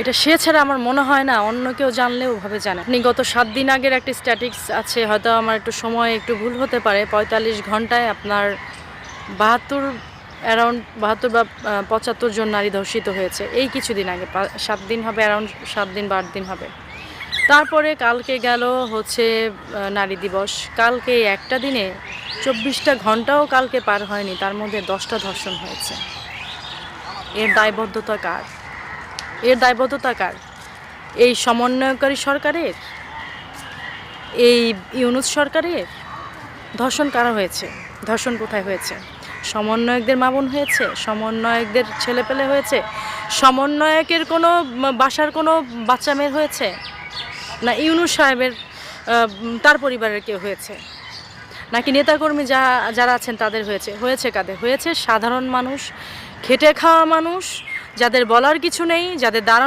এটা সে ছাড়া আমার মনে হয় না অন্য কেউ জানলেও ওভাবে জানে। আপনি গত ৭ দিন আগের একটা স্ট্যাটিক্স আছে, হয়তো আমার একটু সময় একটু ভুল হতে পারে, ৪৫ ঘন্টায় আপনার ৭২ অ্যারাউন্ড ৭২ বা ৭৫ জন নারী ধর্ষিত হয়েছে এই কিছুদিন আগে। ৭ দিন হবে, অ্যারাউন্ড ৭ দিন বা ৮ দিন হবে। তারপরে কালকে গেল হচ্ছে নারী দিবস। কালকে একটা দিনে ২৪টা ঘন্টাও কালকে পার হয়নি, তার মধ্যে 10টা ধর্ষণ হয়েছে। এর দায়বদ্ধতা কার? এর দায়বদ্ধতা কার? এই সমন্বয়কারী সরকারের? এই ইউনূস সরকারের? ধর্ষণ কারা হয়েছে? ধর্ষণ কোথায় হয়েছে? সমন্বয়কদের মা বোন হয়েছে? সমন্বয়কদের ছেলেপেলে হয়েছে? সমন্বয়কের কোনো বাসার কোনো বাচ্চা মেয়ের হয়েছে? না ইউনূস সাহেবের তার পরিবারের কেউ হয়েছে? নাকি নেতাকর্মী যারা আছেন তাদের হয়েছে? হয়েছে কাদের? হয়েছে সাধারণ মানুষ, খেটে খাওয়া মানুষ, যাদের বলার কিছু নেই, যাদের দাঁড়ানোর